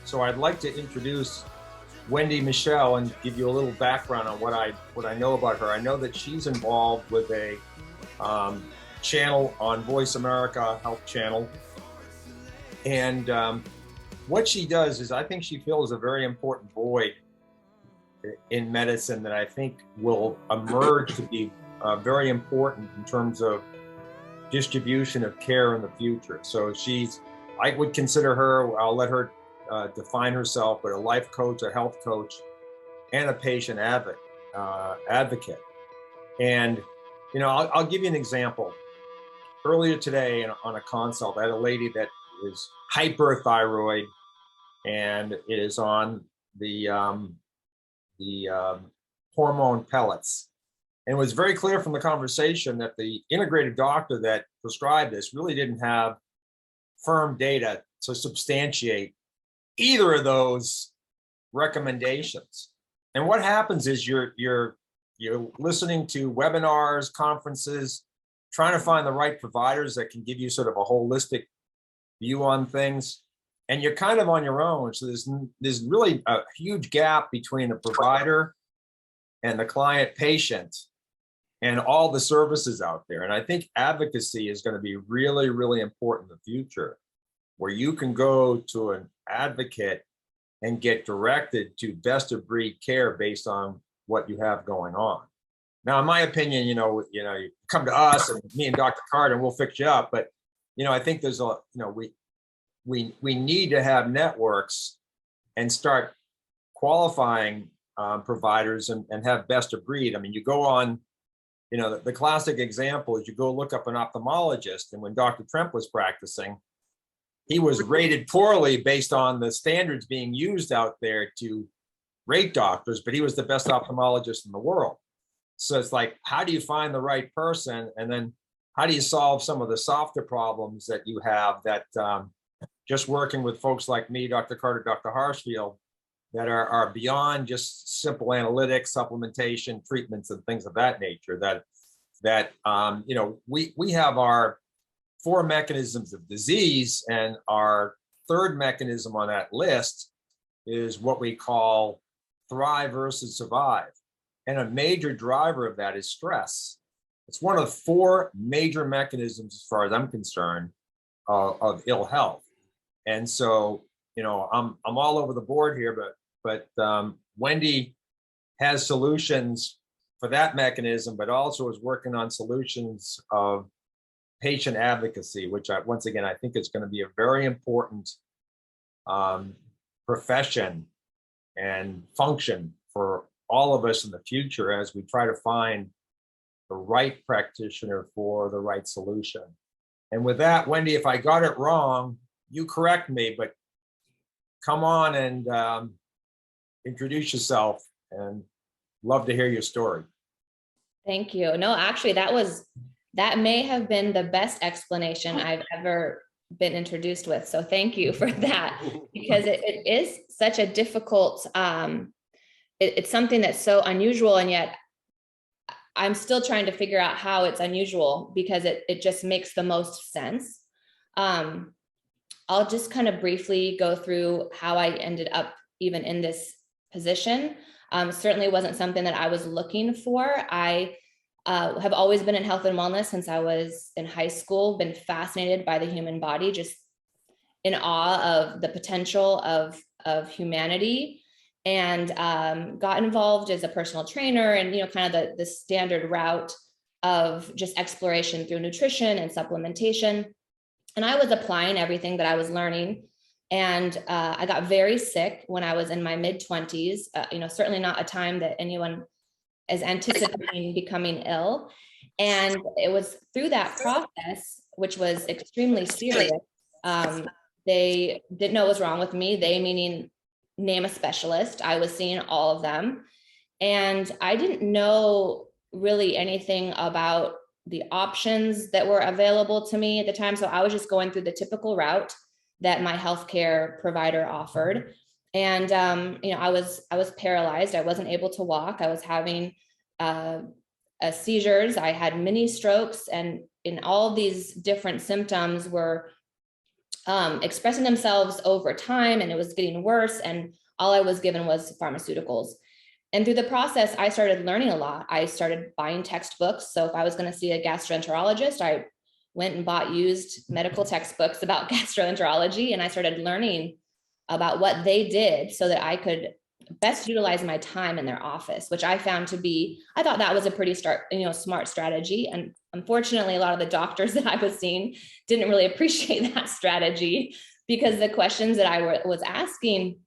So I'd like to introduce Wendi Michelle and give you a little background on what I know about her. I know that she's involved with a channel on Voice America Health Channel, and what she does is I think she fills a very important void in medicine that I think will emerge to be very important in terms of distribution of care in the future. So I would consider her, I'll let her define herself, but a life coach, a health coach, and a patient advocate. And, I'll give you an example. Earlier today on a consult, I had a lady that is hyperthyroid and is on the hormone pellets. And it was very clear from the conversation that the integrative doctor that prescribed this really didn't have firm data to substantiate either of those recommendations. And what happens is you're listening to webinars, conferences, trying to find the right providers that can give you sort of a holistic view on things. And you're kind of on your own. So there's really a huge gap between the provider and the client patient and all the services out there. And I think advocacy is going to be really, really important in the future, where you can go to an advocate and get directed to best of breed care based on what you have going on. Now, in my opinion, you come to us and me and Dr. Carter, and we'll fix you up. But, I think there's we need to have networks and start qualifying providers and have best of breed. I mean, you go on, the classic example is you go look up an ophthalmologist, and when Dr. Tremp was practicing, he was rated poorly based on the standards being used out there to rate doctors, but he was the best ophthalmologist in the world. So it's like, how do you find the right person? And then how do you solve some of the softer problems that you have that just working with folks like me, Dr. Carter, Dr. Harshfield, that are beyond just simple analytics, supplementation, treatments, and things of that nature. That we have our 4 mechanisms of disease, and our third mechanism on that list is what we call thrive versus survive. And a major driver of that is stress. It's one of 4 major mechanisms, as far as I'm concerned, of ill health. And so, I'm all over the board here, but Wendi has solutions for that mechanism, but also is working on solutions of patient advocacy, which once again, I think is going to be a very important profession and function for all of us in the future as we try to find the right practitioner for the right solution. And with that, Wendi, if I got it wrong, you correct me, but come on and introduce yourself, and love to hear your story. Thank you. No, actually, that may have been the best explanation I've ever been introduced with. So thank you for that, because it is such a difficult, it's something that's so unusual, and yet I'm still trying to figure out how it's unusual, because it just makes the most sense. I'll just kind of briefly go through how I ended up even in this position. Certainly wasn't something that I was looking for. I have always been in health and wellness since I was in high school, been fascinated by the human body, just in awe of the potential of humanity, and got involved as a personal trainer, and kind of the standard route of just exploration through nutrition and supplementation. And I was applying everything that I was learning. And I got very sick when I was in my mid-20s, certainly not a time that anyone is anticipating becoming ill. And it was through that process, which was extremely serious. They didn't know what was wrong with me. They meaning name a specialist. I was seeing all of them. And I didn't know really anything about the options that were available to me at the time. So I was just going through the typical route that my healthcare provider offered. And, I was paralyzed. I wasn't able to walk. I was having seizures. I had mini strokes, and in all these different symptoms were expressing themselves over time, and it was getting worse. And all I was given was pharmaceuticals. And through the process, I started learning a lot. I started buying textbooks. So if I was going to see a gastroenterologist, I went and bought used medical textbooks about gastroenterology, and I started learning about what they did so that I could best utilize my time in their office, which I found to be, I thought that was a pretty smart strategy. And unfortunately, a lot of the doctors that I was seeing didn't really appreciate that strategy, because the questions that I was asking,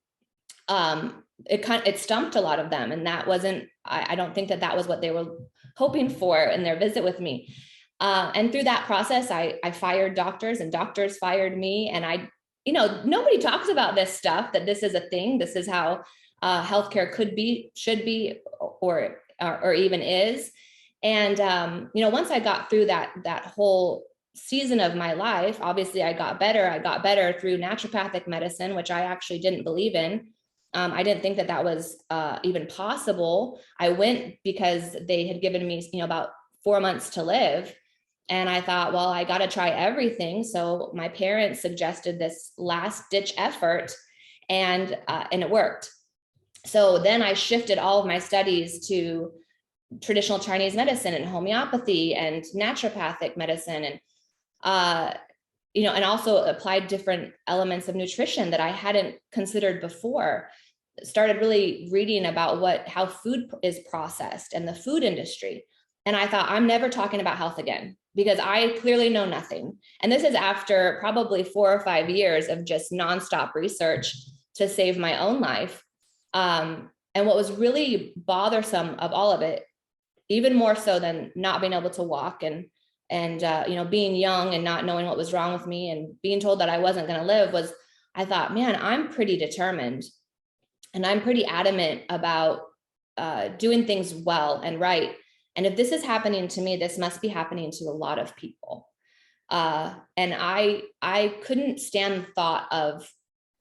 it stumped a lot of them. And that wasn't, I don't think that was what they were hoping for in their visit with me. And through that process, I fired doctors, and doctors fired me. And nobody talks about this stuff, that this is a thing. This is how healthcare could be, should be, or even is. And, once I got through that whole season of my life, obviously I got better. I got better through naturopathic medicine, which I actually didn't believe in. I didn't think that was even possible. I went because they had given me, about 4 months to live. And I thought, well, I got to try everything. So my parents suggested this last ditch effort, and it worked. So then I shifted all of my studies to traditional Chinese medicine and homeopathy and naturopathic medicine, and and also applied different elements of nutrition that I hadn't considered before. Started really reading about how food is processed and the food industry. And I thought, I'm never talking about health again, because I clearly know nothing. And this is after probably 4 or 5 years of just nonstop research to save my own life. And what was really bothersome of all of it, even more so than not being able to walk and being young and not knowing what was wrong with me and being told that I wasn't going to live, was I thought, man, I'm pretty determined, and I'm pretty adamant about doing things well and right. And if this is happening to me, this must be happening to a lot of people. And I couldn't stand the thought of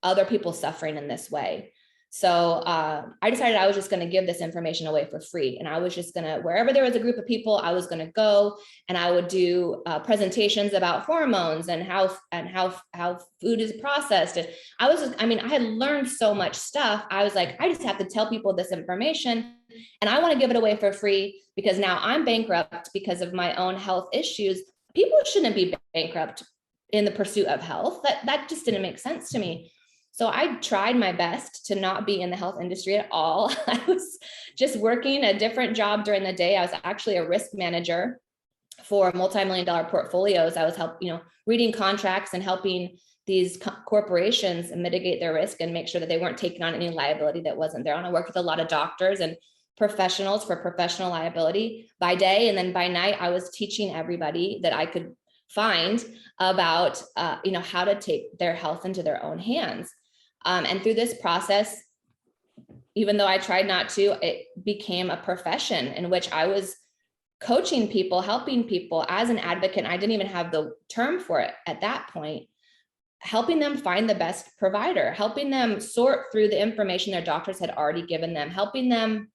other people suffering in this way. So I decided I was just going to give this information away for free. And I was just going to, wherever there was a group of people, I was going to go, and I would do presentations about hormones and how food is processed. And I had learned so much stuff. I was like, I just have to tell people this information, and I want to give it away for free, because now I'm bankrupt because of my own health issues. People shouldn't be bankrupt in the pursuit of health. That just didn't make sense to me. So I tried my best to not be in the health industry at all. I was just working a different job during the day. I was actually a risk manager for multi-million-dollar portfolios. I was reading contracts and helping these corporations mitigate their risk and make sure that they weren't taking on any liability that wasn't there. And I worked with a lot of doctors and professionals for professional liability by day. And then by night, I was teaching everybody that I could find about, how to take their health into their own hands. And through this process, even though I tried not to, it became a profession in which I was coaching people, helping people as an advocate. I didn't even have the term for it at that point, helping them find the best provider, helping them sort through the information their doctors had already given them, helping them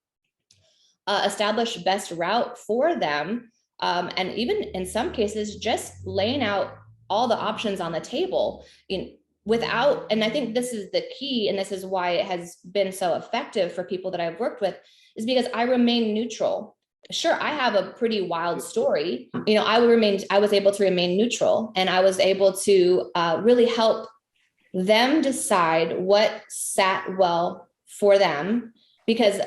establish best route for them. And even in some cases, just laying out all the options on the table and I think this is the key, and this is why it has been so effective for people that I've worked with, is because I remain neutral. Sure, I have a pretty wild story. I was able to remain neutral, and I was able to really help them decide what sat well for them, because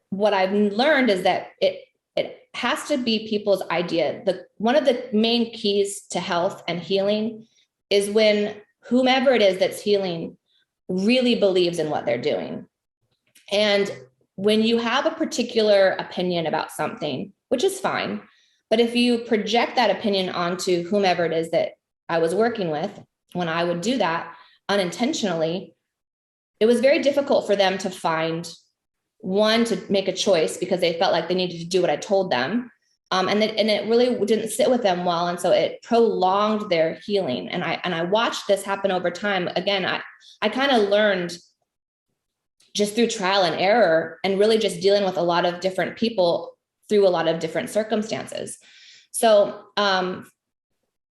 what I've learned is that it has to be people's idea. One of the main keys to health and healing is when whomever it is that's healing really believes in what they're doing. And when you have a particular opinion about something, which is fine, but if you project that opinion onto whomever it is that I was working with, when I would do that unintentionally, it was very difficult for them to to make a choice, because they felt like they needed to do what I told them. And it really didn't sit with them well. And so it prolonged their healing. And I watched this happen over time. Again, I kind of learned just through trial and error, and really just dealing with a lot of different people through a lot of different circumstances. So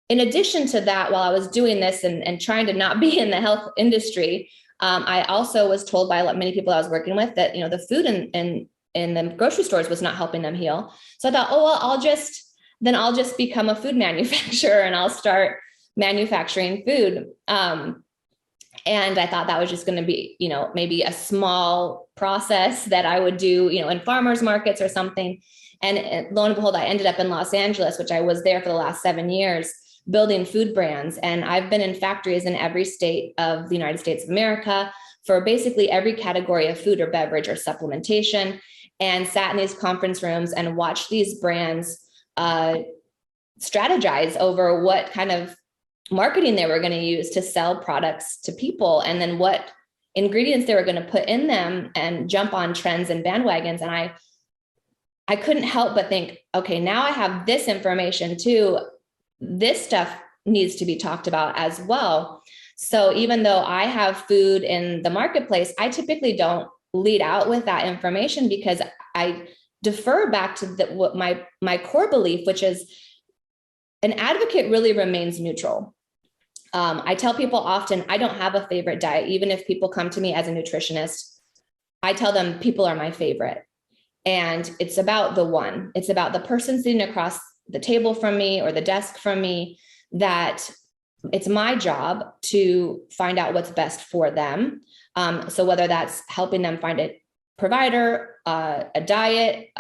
in addition to that, while I was doing this and trying to not be in the health industry, I also was told by many people I was working with that, the food in the grocery stores was not helping them heal. So I thought, oh, well, I'll just become a food manufacturer and I'll start manufacturing food. And I thought that was just going to be, maybe a small process that I would do, in farmers markets or something. And lo and behold, I ended up in Los Angeles, which I was there for the last 7 years, building food brands. And I've been in factories in every state of the United States of America for basically every category of food or beverage or supplementation, and sat in these conference rooms and watched these brands strategize over what kind of marketing they were going to use to sell products to people, and then what ingredients they were going to put in them, and jump on trends and bandwagons. And I couldn't help but think, okay, now I have this information too. This stuff needs to be talked about as well. So even though I have food in the marketplace, I typically don't lead out with that information, because I defer back to what my core belief, which is an advocate really remains neutral. I tell people often, I don't have a favorite diet. Even if people come to me as a nutritionist, I tell them people are my favorite. And it's about the one. It's about the person sitting across the table from me or the desk from me, that it's my job to find out what's best for them. So whether that's helping them find a provider, a diet,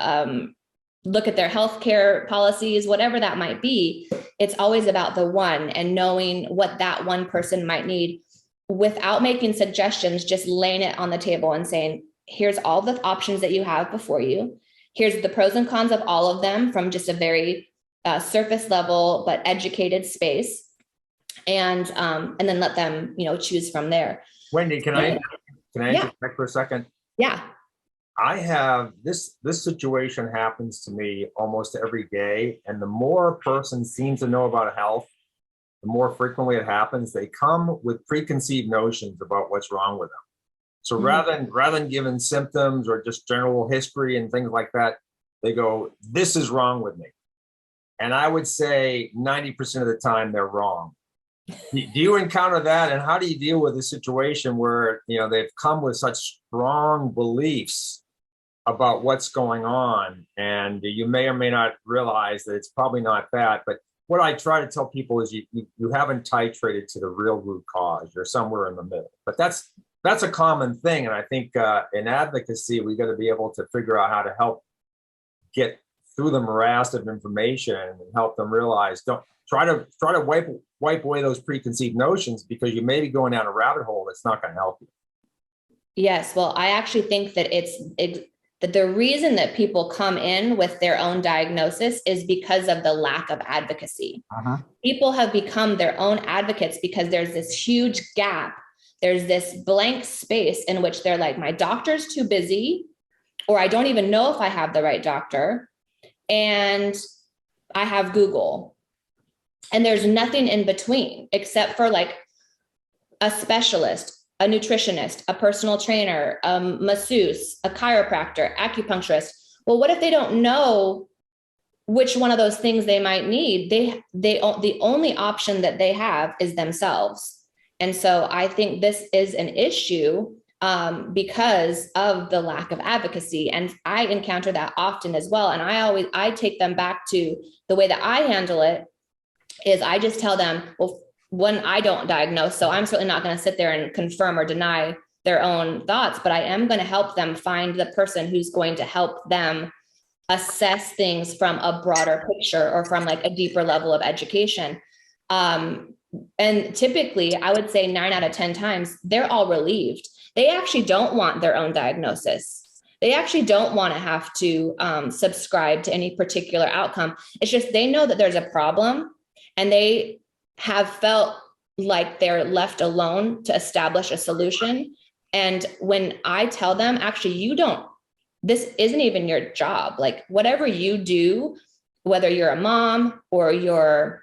look at their healthcare policies, whatever that might be, it's always about the one, and knowing what that one person might need without making suggestions, just laying it on the table and saying, here's all the options that you have before you. Here's the pros and cons of all of them from just a very surface level, but educated space. And then let them, choose from there. Wendy, can I interject for a second? Yeah. I have this situation happens to me almost every day. And the more a person seems to know about health, the more frequently it happens, they come with preconceived notions about what's wrong with them. So rather than giving symptoms or just general history and things like that, they go, this is wrong with me. And I would say 90% of the time they're wrong. Do you encounter that? And how do you deal with a situation where, they've come with such strong beliefs about what's going on, and you may or may not realize that it's probably not that? But what I try to tell people is you haven't titrated to the real root cause. You're somewhere in the middle. But that's a common thing. And I think in advocacy, we got to be able to figure out how to help get through the morass of information and help them realize, don't try to wipe away those preconceived notions, because you may be going down a rabbit hole that's not going to help you. Yes. Well, I actually think that that the reason that people come in with their own diagnosis is because of the lack of advocacy. People have become their own advocates because there's this huge gap. There's this blank space in which they're like, my doctor's too busy, or I don't even know if I have the right doctor, and I have Google. And there's nothing in between except for like a specialist, a nutritionist, a personal trainer, a masseuse, a chiropractor, acupuncturist. Well, what if they don't know which one of those things they might need? The only option that they have is themselves. And so I think this is an issue because of the lack of advocacy. And I encounter that often as well. And I take them back to the way that I handle it is I just tell them, well, one, I don't diagnose, so I'm certainly not going to sit there and confirm or deny their own thoughts, but I am going to help them find the person who's going to help them assess things from a broader picture or from like a deeper level of education. And typically, I would say 9 out of 10 times, they're all relieved. They actually don't want their own diagnosis. They actually don't want to have to subscribe to any particular outcome. It's just they know that there's a problem, and they have felt like they're left alone to establish a solution. And when I tell them, actually, this isn't even your job. Like whatever you do, whether you're a mom or you're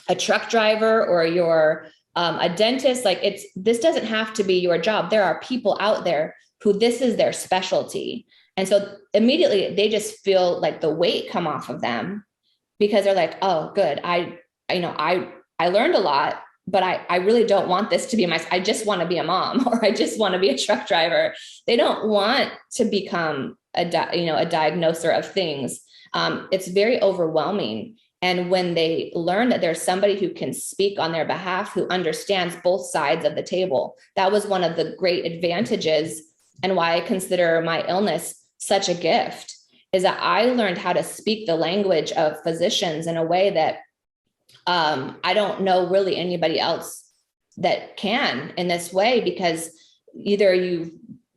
a truck driver or you're a dentist, like this doesn't have to be your job. There are people out there who this is their specialty. And so immediately they just feel like the weight come off of them, because they're like, oh, good. I I learned a lot, but I really don't want this to be I just want to be a mom, or I just want to be a truck driver. They don't want to become a diagnoser of things. It's very overwhelming. And when they learn that there's somebody who can speak on their behalf, who understands both sides of the table, that was one of the great advantages, and why I consider my illness such a gift, is that I learned how to speak the language of physicians in a way that I don't know really anybody else that can in this way, because either you've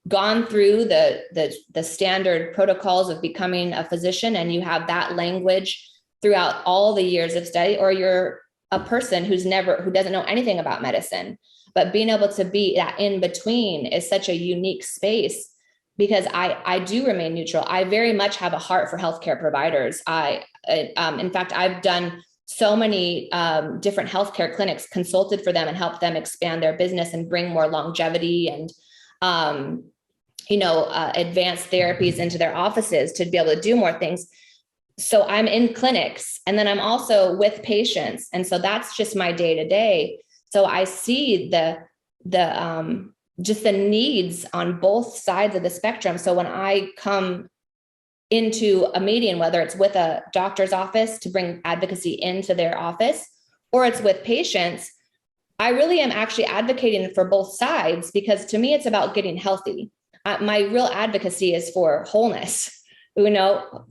gone through the standard protocols of becoming a physician and you have that language throughout all the years of study, or you're a person who doesn't know anything about medicine. But being able to be that in between is such a unique space, because I do remain neutral. I very much have a heart for healthcare providers. In fact, I've done so many different healthcare clinics, consulted for them and helped them expand their business and bring more longevity and advanced therapies into their offices to be able to do more things. So I'm in clinics, and then I'm also with patients. And so that's just my day to day. So I see just the needs on both sides of the spectrum. So when I come into a meeting, whether it's with a doctor's office to bring advocacy into their office, or it's with patients, I really am actually advocating for both sides, because to me, it's about getting healthy. My real advocacy is for wholeness,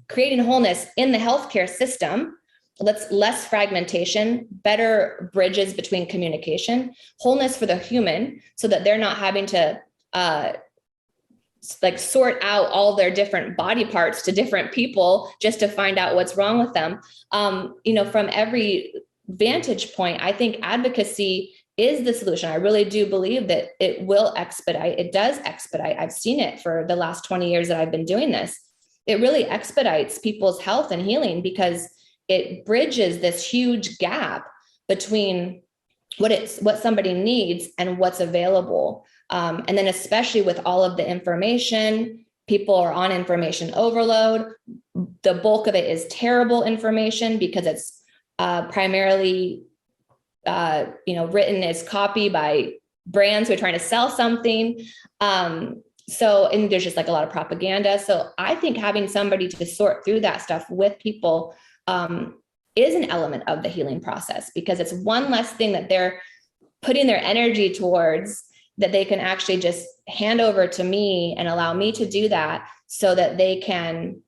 creating wholeness in the healthcare system. Less fragmentation, better bridges between communication, wholeness for the human, so that they're not having to sort out all their different body parts to different people just to find out what's wrong with them. From every vantage point, I think advocacy is the solution. I really do believe that it will expedite. It does expedite. I've seen it for the last 20 years that I've been doing this. It really expedites people's health and healing, because it bridges this huge gap between what somebody needs and what's available. And then especially with all of the information, people are on information overload. The bulk of it is terrible information, because it's primarily written as copy by brands who are trying to sell something. And there's just a lot of propaganda. So I think having somebody to sort through that stuff with people is an element of the healing process, because it's one less thing that they're putting their energy towards, that they can actually just hand over to me and allow me to do that, so that they can,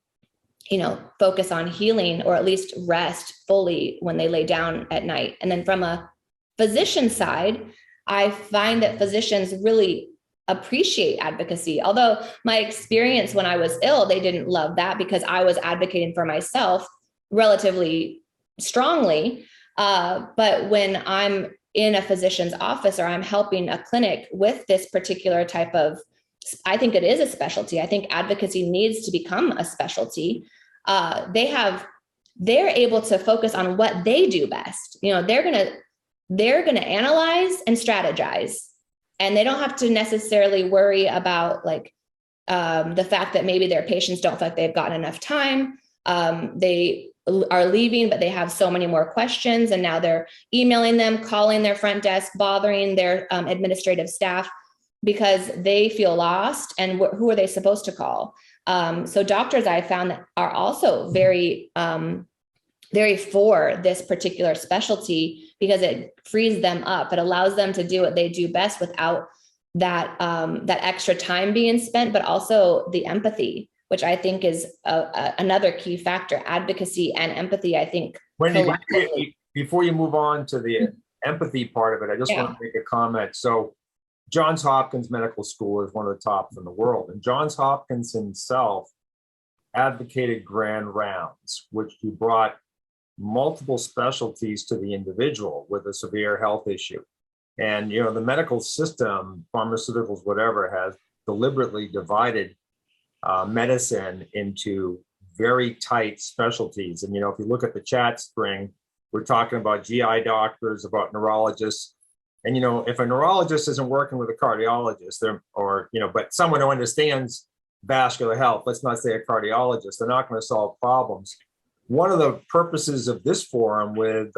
focus on healing, or at least rest fully when they lay down at night. And then from a physician side, I find that physicians really appreciate advocacy. Although my experience when I was ill, they didn't love that, because I was advocating for myself relatively strongly. But when I'm in a physician's office, or I'm helping a clinic with this particular type of, I think it is a specialty. I think advocacy needs to become a specialty. They're able to focus on what they do best. They're going to analyze and strategize, and they don't have to necessarily worry about the fact that maybe their patients don't feel like they've gotten enough time. They are leaving, but they have so many more questions, and now they're emailing them, calling their front desk, bothering their administrative staff, because they feel lost. And who are they supposed to call? So doctors, I found, that are also very, very for this particular specialty, because it frees them up. It allows them to do what they do best without that extra time being spent, but also the empathy, which I think is another key factor. Advocacy and empathy, I think. Wendi, before you move on to the empathy part of it, I just want to make a comment. So Johns Hopkins Medical School is one of the tops in the world. And Johns Hopkins himself advocated grand rounds, which he brought multiple specialties to the individual with a severe health issue. And, the medical system, pharmaceuticals, whatever, has deliberately divided medicine into very tight specialties. And, if you look at the chat string, we're talking about GI doctors, about neurologists. And, if a neurologist isn't working with a cardiologist, but someone who understands vascular health, let's not say a cardiologist, they're not going to solve problems. One of the purposes of this forum with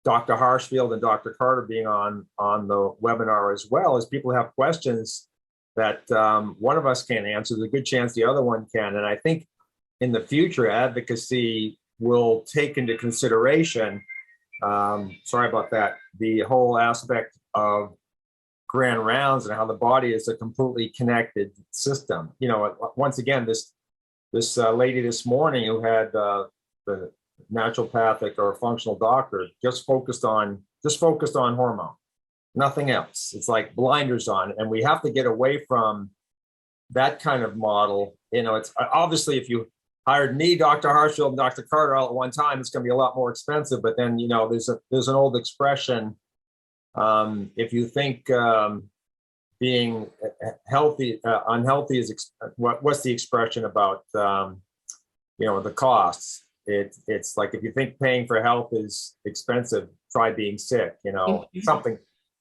Dr. Harshfield and Dr. Carter being on the webinar as well, is people have questions that one of us can't answer. There's a good chance the other one can. And I think in the future, advocacy will take into consideration, sorry about that, the whole aspect of grand rounds and how the body is a completely connected system. You know, once again, this lady this morning who had the naturopathic or functional doctor just focused on hormone, nothing else. It's like blinders on, and we have to get away from that kind of model. You know, it's obviously, if you hired me, Dr. Harshfield, and Dr. Carter all at one time, it's going to be a lot more expensive. But then, you know, there's an old expression. If you think being healthy, unhealthy is what's the expression about? You know, the costs. It's like, if you think paying for health is expensive, try being sick. You know,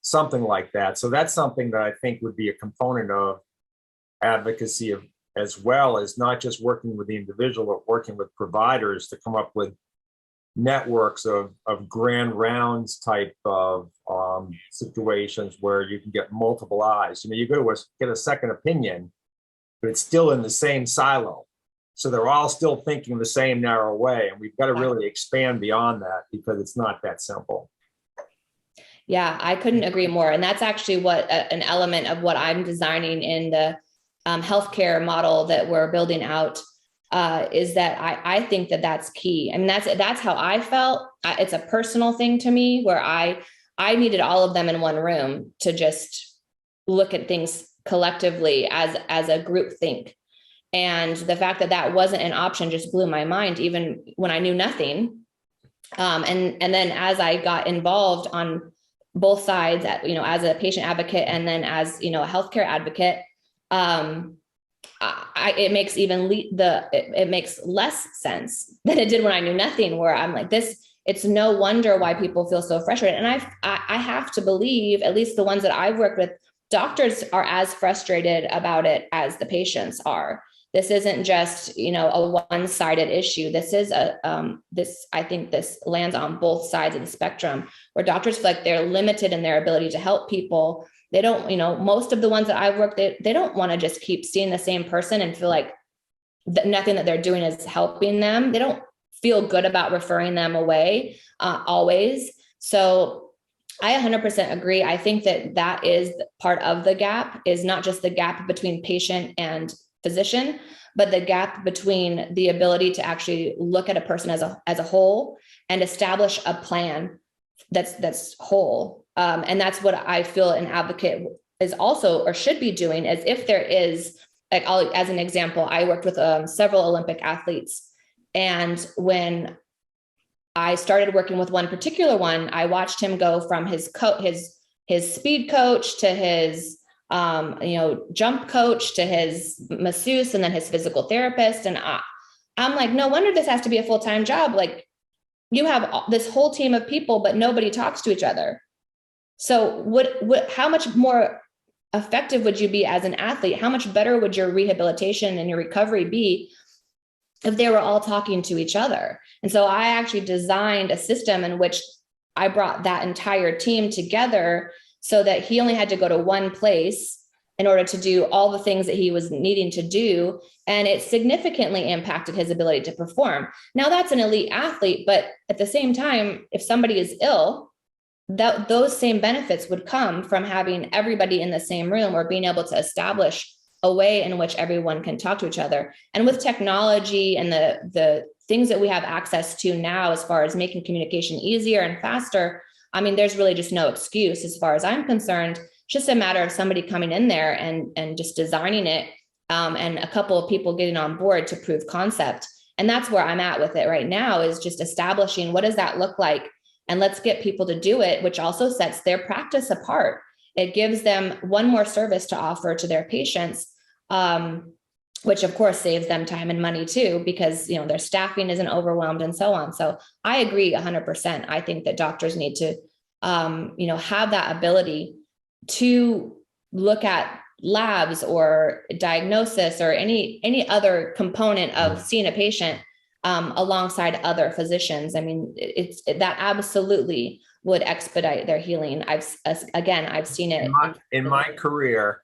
something like that. So that's something that I think would be a component of advocacy, as well as not just working with the individual, but working with providers to come up with networks of grand rounds type of situations where you can get multiple eyes. You know, you go to get a second opinion, but it's still in the same silo. So they're all still thinking the same narrow way. And we've got to really expand beyond that, because it's not that simple. Yeah, I couldn't agree more. And that's actually what an element of what I'm designing in the healthcare model that we're building out, is that I think that that's key. I mean, that's how I felt. It's a personal thing to me, where I needed all of them in one room to just look at things collectively as a group think. And the fact that that wasn't an option just blew my mind, even when I knew nothing. And then as I got involved on both sides, you know, as a patient advocate and then as, you know, a healthcare advocate, it makes it makes less sense than it did when I knew nothing, where I'm like, it's no wonder why people feel so frustrated. And I have to believe, at least the ones that I've worked with, doctors are as frustrated about it as the patients are. This isn't just, you know, a one-sided issue. This is I think this lands on both sides of the spectrum, where doctors feel like they're limited in their ability to help people. They don't, you know, most of the ones that I've worked, they don't want to just keep seeing the same person and feel like nothing that they're doing is helping them. They don't feel good about referring them away always. So I 100% agree. I think that is part of the gap, is not just the gap between patient and physician, but the gap between the ability to actually look at a person as a whole and establish a plan that's whole. And that's what I feel an advocate is also, or should be doing, is if there is, like, as an example, I worked with several Olympic athletes. And when I started working with one particular one, I watched him go from his speed coach to his jump coach to his masseuse and then his physical therapist. And I'm like, no wonder this has to be a full-time job. Like, you have this whole team of people, but nobody talks to each other. So how much more effective would you be as an athlete? How much better would your rehabilitation and your recovery be if they were all talking to each other? And so I actually designed a system in which I brought that entire team together, so that he only had to go to one place in order to do all the things that he was needing to do. And it significantly impacted his ability to perform. Now, that's an elite athlete, but at the same time, if somebody is ill, those same benefits would come from having everybody in the same room, or being able to establish a way in which everyone can talk to each other. And with technology and the things that we have access to now, as far as making communication easier and faster, I mean, there's really just no excuse as far as I'm concerned. It's just a matter of somebody coming in there and just designing it, and a couple of people getting on board to prove concept. And that's where I'm at with it right now, is just establishing, what does that look like? And let's get people to do it, which also sets their practice apart. It gives them one more service to offer to their patients, which of course saves them time and money too, because, you know, their staffing isn't overwhelmed and so on. So I agree 100%. I think that doctors need to, have that ability to look at labs or diagnosis or any other component of seeing a patient alongside other physicians. I mean, that absolutely would expedite their healing. I've seen it in my career,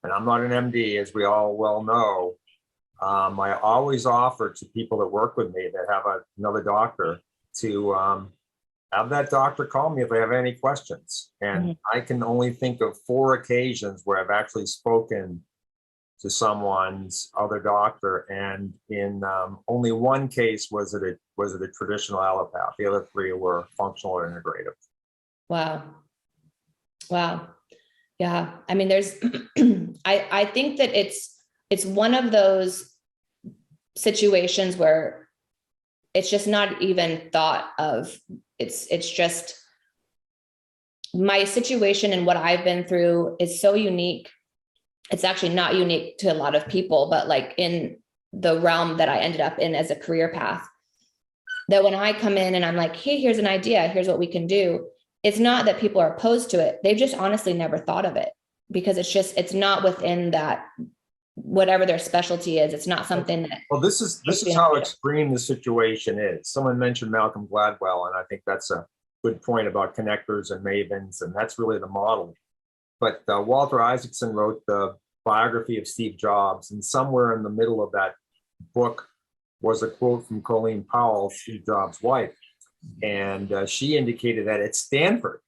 and I'm not an MD, as we all well know. I always offer to people that work with me that have another doctor to have that doctor call me if they have any questions. And I can only think of 4 occasions where I've actually spoken to someone's other doctor, and in only one case was it a traditional allopath. The other 3 were functional or integrative. Wow. Yeah. I mean, there's, I think that it's one of those situations where it's just not even thought of. It's just, my situation and what I've been through is so unique. It's actually not unique to a lot of people, but like in the realm that I ended up in as a career path, that when I come in and I'm like, hey, here's an idea, here's what we can do. It's not that people are opposed to it. They've just honestly never thought of it, because it's not within that, whatever their specialty is. It's not something that. Well, this is how extreme the situation is. Someone mentioned Malcolm Gladwell, and I think that's a good point about connectors and mavens, and that's really the model. But Walter Isaacson wrote the biography of Steve Jobs, and somewhere in the middle of that book was a quote from Colleen Powell, Steve Jobs' wife, and she indicated that at Stanford,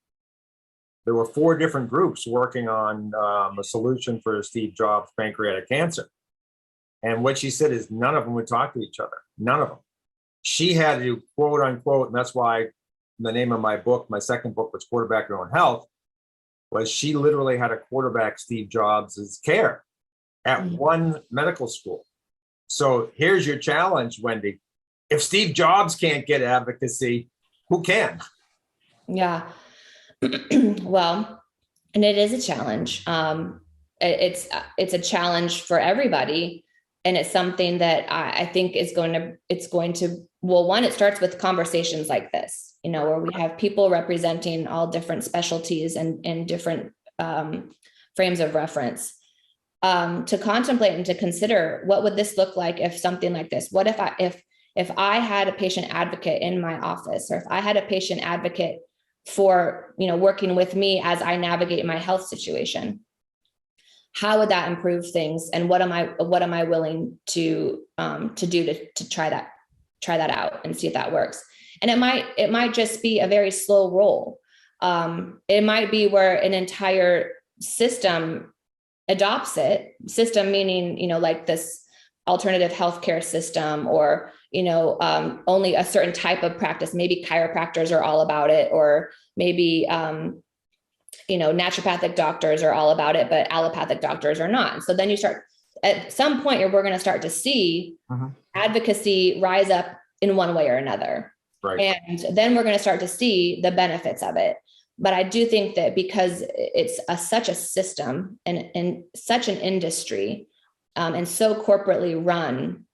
there were 4 different groups working on a solution for Steve Jobs' pancreatic cancer. And what she said is none of them would talk to each other. None of them. She had to, quote unquote, and that's why the name of my book, my second book, was Quarterback Your Own Health, was she literally had to quarterback Steve Jobs' care at one medical school. So here's your challenge, Wendi. If Steve Jobs can't get advocacy, who can? Yeah. Well, and it is a challenge. It's a challenge for everybody. And it's something that I think it's going to, well, one, it starts with conversations like this, where we have people representing all different specialties and different frames of reference, to contemplate and to consider, what would this look like if something like this, what if I had a patient advocate in my office, or if I had a patient advocate for, working with me as I navigate my health situation, how would that improve things? And what am I willing to do to try that out and see if that works? And it might just be a very slow roll. It might be where an entire system adopts it. System meaning, like this alternative healthcare system, or only a certain type of practice. Maybe chiropractors are all about it, or maybe naturopathic doctors are all about it, but allopathic doctors are not. And so then you start, at some point, we're going to start to see advocacy rise up in one way or another. Right. And then we're going to start to see the benefits of it. But I do think that because it's such a system and such an industry, and so corporately run,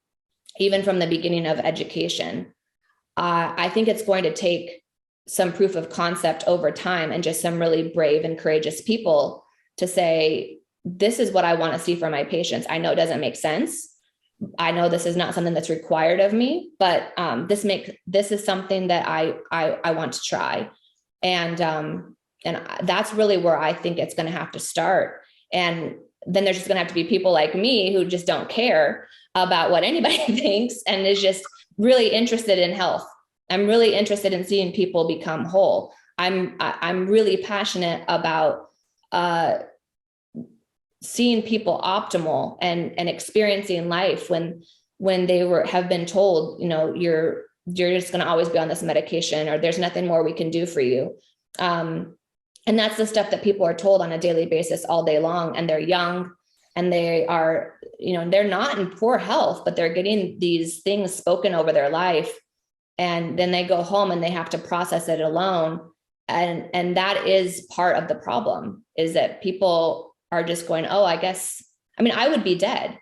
even from the beginning of education, I think it's going to take some proof of concept over time, and just some really brave and courageous people to say, this is what I want to see for my patients. I know it doesn't make sense. I know this is not something that's required of me, but this is something that I want to try. And that's really where I think it's going to have to start. And then there's just going to have to be people like me who just don't care about what anybody thinks, and is just really interested in health. I'm really interested in seeing people become whole. I'm really passionate about seeing people optimal and experiencing life when they have been told, you're just going to always be on this medication, or there's nothing more we can do for you. And that's the stuff that people are told on a daily basis all day long. And they're young, and they are, they're not in poor health, but they're getting these things spoken over their life. And then they go home and they have to process it alone. And that is part of the problem, is that people are just going, oh, I would be dead.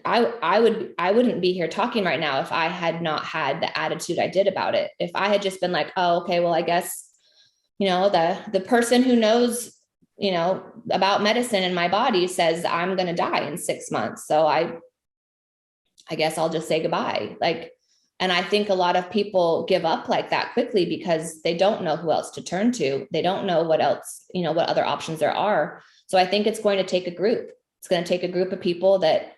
I wouldn't be here talking right now if I had not had the attitude I did about it. If I had just been like, oh, okay, well, I guess, the person who knows, about medicine in my body says I'm going to die in 6 months. So I guess I'll just say goodbye. Like, And I think a lot of people give up like that quickly because they don't know who else to turn to. They don't know what else, what other options there are. So I think it's going to take a group. It's going to take a group of people that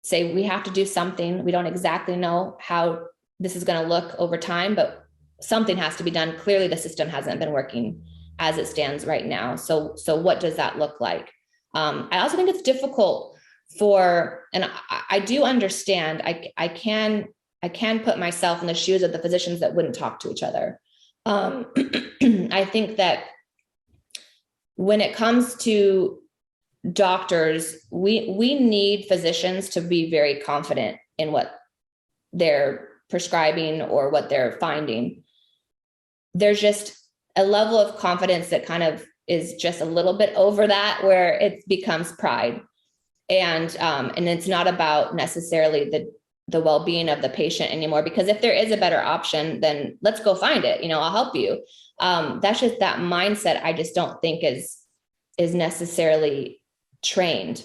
say, we have to do something. We don't exactly know how this is going to look over time, but something has to be done. Clearly, the system hasn't been working as it stands right now. So what does that look like? I also think it's difficult and I do understand, I can put myself in the shoes of the physicians that wouldn't talk to each other. I think that when it comes to doctors, we need physicians to be very confident in what they're prescribing or what they're finding. There's just a level of confidence that kind of is just a little bit over that, where it becomes pride. And it's not about necessarily the well-being of the patient anymore, because if there is a better option, then let's go find it. I'll help you. That's just that mindset. I just don't think is necessarily trained,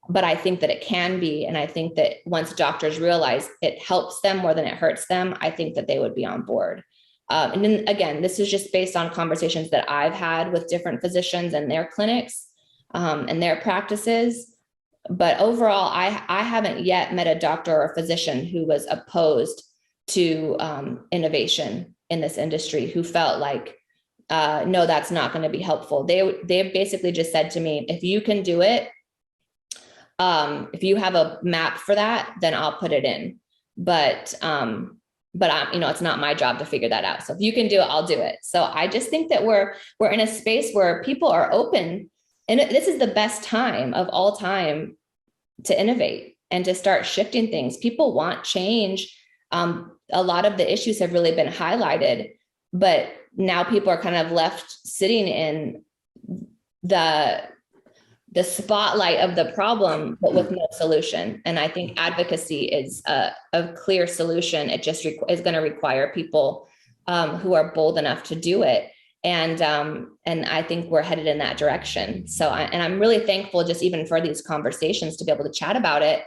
but I think that it can be. And I think that once doctors realize it helps them more than it hurts them, I think that they would be on board. And then again, this is just based on conversations that I've had with different physicians and their clinics and their practices. But overall, I haven't yet met a doctor or a physician who was opposed to innovation in this industry, who felt like, no, that's not going to be helpful. They basically just said to me, if you can do it, if you have a map for that, then I'll put it in. But it's not my job to figure that out. So if you can do it, I'll do it. So I just think that we're in a space where people are open, and this is the best time of all time to innovate and to start shifting things. People want change. A lot of the issues have really been highlighted, but now people are kind of left sitting in the spotlight of the problem, but with no solution. And I think advocacy is a clear solution. It just is going to require people who are bold enough to do it. And I think we're headed in that direction. So I'm really thankful just even for these conversations to be able to chat about it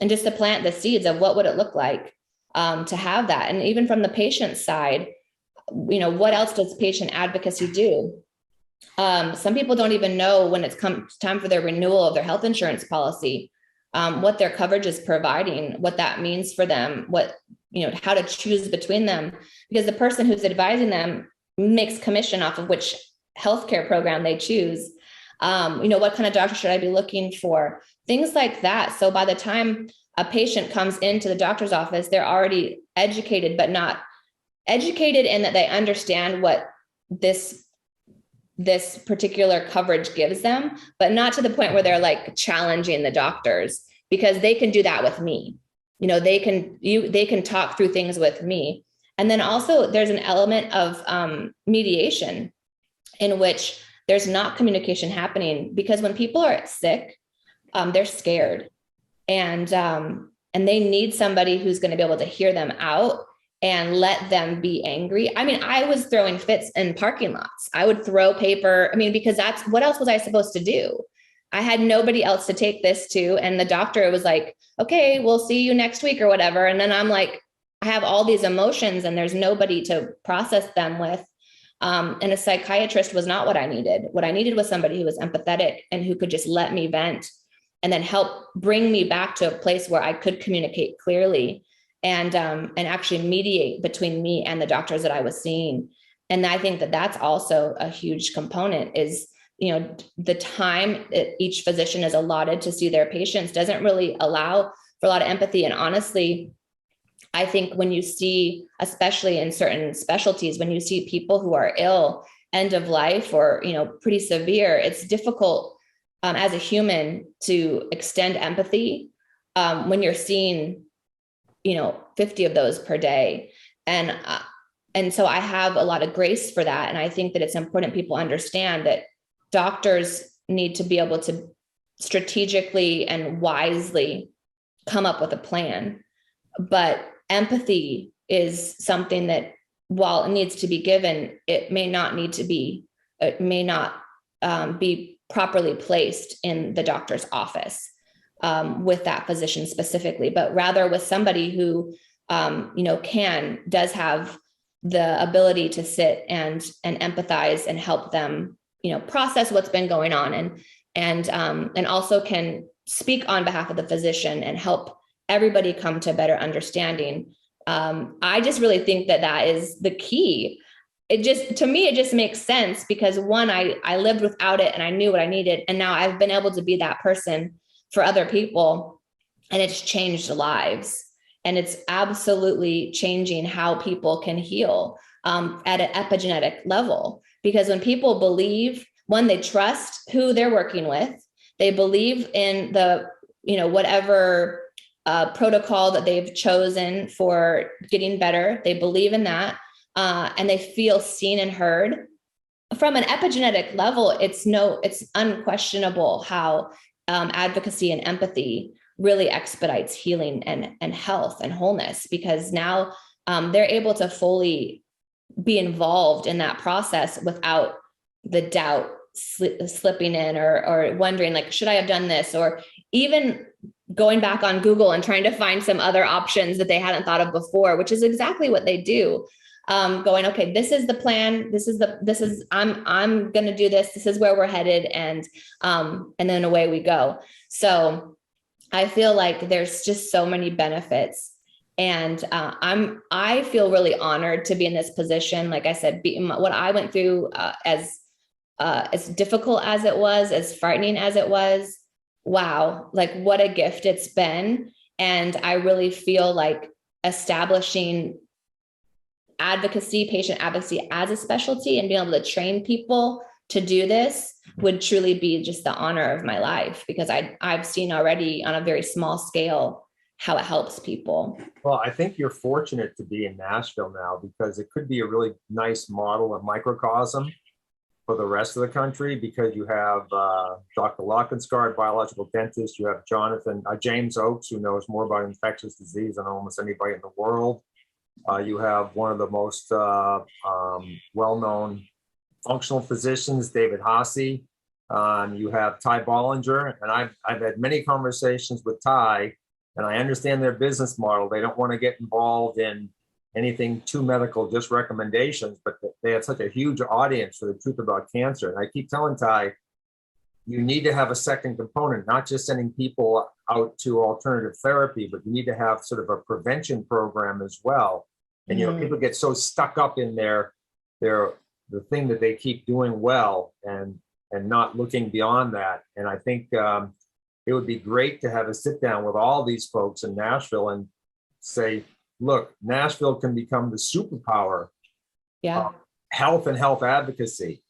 and just to plant the seeds of what would it look like to have that. And even from the patient side, what else does patient advocacy do? Some people don't even know when it's time for their renewal of their health insurance policy, what their coverage is providing, what that means for them, how to choose between them, because the person who's advising them makes commission off of which healthcare program they choose. What kind of doctor should I be looking for? Things like that. So by the time a patient comes into the doctor's office, they're already educated, but not educated in that they understand what this particular coverage gives them, but not to the point where they're like challenging the doctors, because they can do that with me. They can talk through things with me. And then also there's an element of mediation in which there's not communication happening, because when people are sick, they're scared, and they need somebody who's going to be able to hear them out and let them be angry. I mean, I was throwing fits in parking lots. I would throw paper. Because what else was I supposed to do? I had nobody else to take this to. And the doctor was like, okay, we'll see you next week or whatever. And then I'm like, I have all these emotions and there's nobody to process them with. And a psychiatrist was not what I needed. What I needed was somebody who was empathetic and who could just let me vent and then help bring me back to a place where I could communicate clearly and actually mediate between me and the doctors that I was seeing. And I think that that's also a huge component is, the time that each physician is allotted to see their patients doesn't really allow for a lot of empathy. And honestly, I think when you see, especially in certain specialties, when you see people who are ill, end of life or, pretty severe, it's difficult as a human to extend empathy when you're seeing 50 of those per day. And so I have a lot of grace for that. And I think that it's important people understand that doctors need to be able to strategically and wisely come up with a plan. But empathy is something that, while it needs to be given, it may not be properly placed in the doctor's office with that physician specifically, but rather with somebody who does have the ability to sit and empathize and help them, process what's been going on, and also can speak on behalf of the physician and help everybody come to a better understanding. I just really think that is the key. To me, it just makes sense because one, I lived without it and I knew what I needed. And now I've been able to be that person for other people, and it's changed lives. And it's absolutely changing how people can heal at an epigenetic level. Because when people believe, one, they trust who they're working with, they believe in the, whatever protocol that they've chosen for getting better, they believe in that, and they feel seen and heard. From an epigenetic level, it's unquestionable how advocacy and empathy really expedites healing and health and wholeness, because now they're able to fully be involved in that process without the doubt slipping in, or wondering, like, should I have done this? Or even going back on Google and trying to find some other options that they hadn't thought of before, which is exactly what they do. Going, okay, this is the plan. I'm going to do this. This is where we're headed. And then away we go. So I feel like there's just so many benefits, and I feel really honored to be in this position. Like I said, what I went through, as difficult as it was, as frightening as it was, wow, like what a gift it's been. And I really feel like establishing patient advocacy as a specialty and being able to train people to do this would truly be just the honor of my life, because I've seen already on a very small scale how it helps people. Well, I think you're fortunate to be in Nashville now, because it could be a really nice model, a microcosm for the rest of the country, because you have Dr. Lockenskar, biological dentist. You have James Oakes, who knows more about infectious disease than almost anybody in the world. You have one of the most well-known functional physicians, David Hasse. You have Ty Bollinger, and I've had many conversations with Ty, and I understand their business model. They don't want to get involved in anything too medical, just recommendations, but they have such a huge audience for the truth about cancer. And I keep telling Ty, you need to have a second component, not just sending people out to alternative therapy, but you need to have sort of a prevention program as well. And, people get so stuck up in the thing that they keep doing well, and not looking beyond that. And I think it would be great to have a sit down with all these folks in Nashville and say, look, Nashville can become the superpower of health and health advocacy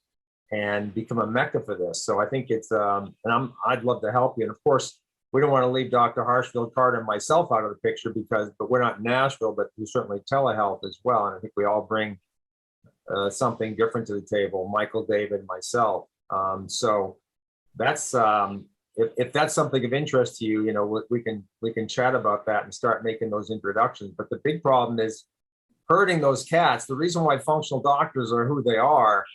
and become a mecca for this. So I think it's, I'd love to help you. And of course, we don't want to leave Dr. Harshfield Carter and myself out of the picture, but we're not in Nashville, but we certainly telehealth as well. And I think we all bring something different to the table, Michael, David, myself. So that's, if that's something of interest to you, we can chat about that and start making those introductions. But the big problem is herding those cats. The reason why functional doctors are who they are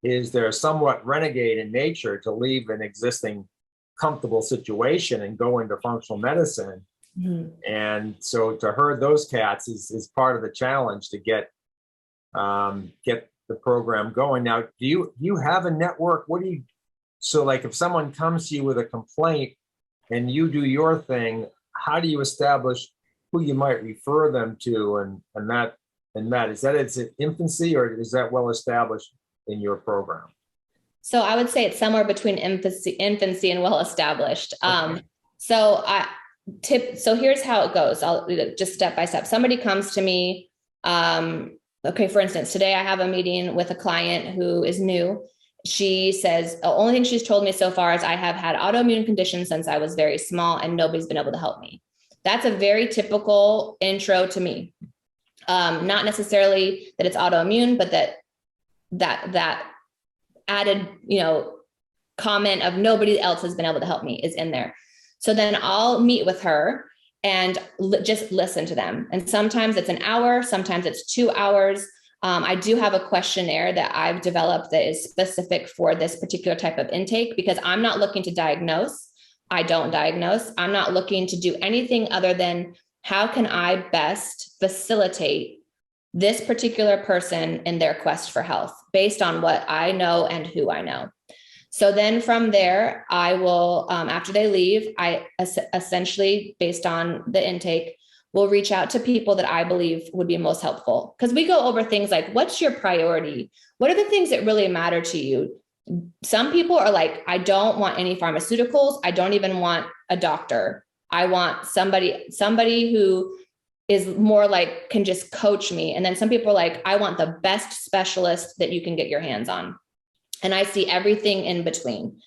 is they're somewhat renegade in nature to leave an existing comfortable situation and go into functional medicine. Mm-hmm. And so to herd those cats is part of the challenge to get the program going. Now, do you have a network? So like if someone comes to you with a complaint and you do your thing, how do you establish who you might refer them to? And Matt, is that its infancy, or is that well established in your program? So I would say it's somewhere between infancy and well established. Okay. So here's how it goes. I'll just step by step. Somebody comes to me. Okay, for instance, today I have a meeting with a client who is new. She says the only thing she's told me so far is I have had autoimmune conditions since I was very small and nobody's been able to help me. That's a very typical intro to me. Not necessarily that it's autoimmune, but that added, comment of nobody else has been able to help me is in there. So then I'll meet with her and just listen to them. And sometimes it's an hour, sometimes it's 2 hours. I do have a questionnaire that I've developed that is specific for this particular type of intake, because I'm not looking to diagnose. I don't diagnose. I'm not looking to do anything other than how can I best facilitate this particular person in their quest for health based on what I know and who I know. So then from there, I will, after they leave, I essentially, based on the intake, will reach out to people that I believe would be most helpful. Because we go over things like, what's your priority? What are the things that really matter to you? Some people are like, I don't want any pharmaceuticals. I don't even want a doctor. I want somebody who is more like, can just coach me. And then some people are like, I want the best specialist that you can get your hands on. And I see everything in between.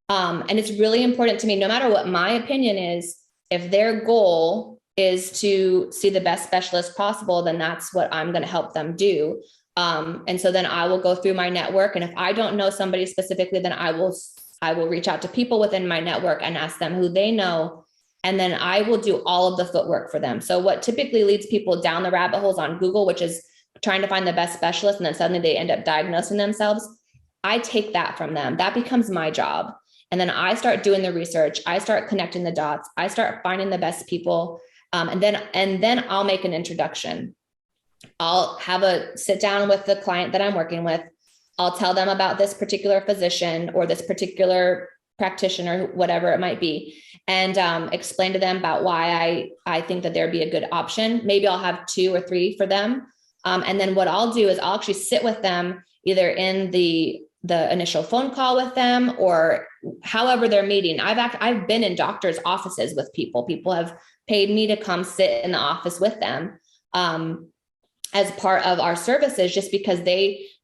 And it's really important to me, no matter what my opinion is, if their goal is to see the best specialist possible, then that's what I'm going to help them do. And so then I will go through my network. And if I don't know somebody specifically, then I will reach out to people within my network and ask them who they know. And then I will do all of the footwork for them. So what typically leads people down the rabbit holes on Google, which is trying to find the best specialist, and then suddenly they end up diagnosing themselves. I take that from them. That becomes my job. And then I start doing the research. I start connecting the dots. I start finding the best people. And then I'll make an introduction. I'll have a sit down with the client that I'm working with. I'll tell them about this particular physician or this particular practitioner, whatever it might be, and explain to them about why I think that there'd be a good option. Maybe I'll have 2 or 3 for them. And then what I'll do is I'll actually sit with them either in the initial phone call with them or however they're meeting. I've been in doctors' offices with people. People have paid me to come sit in the office with them as part of our services, just because